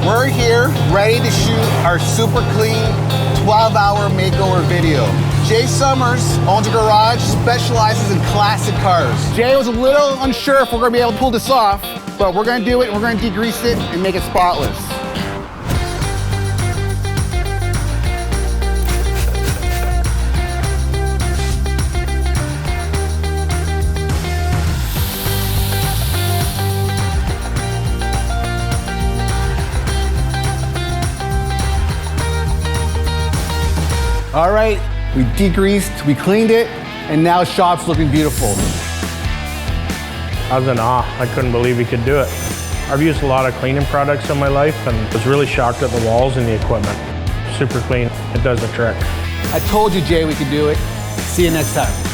We're here, ready to shoot our super clean 12-hour makeover video. Jay Summers owns a garage, specializes in classic cars. Jay was a little unsure if we're gonna be able to pull this off, but we're gonna do it, we're gonna degrease it and make it spotless. All right, we degreased, we cleaned it, and now shop's looking beautiful. I was in awe. I couldn't believe he could do it. I've used a lot of cleaning products in my life and was really shocked at the walls and the equipment. Super clean, it does the trick. I told you, Jay, we could do it. See you next time.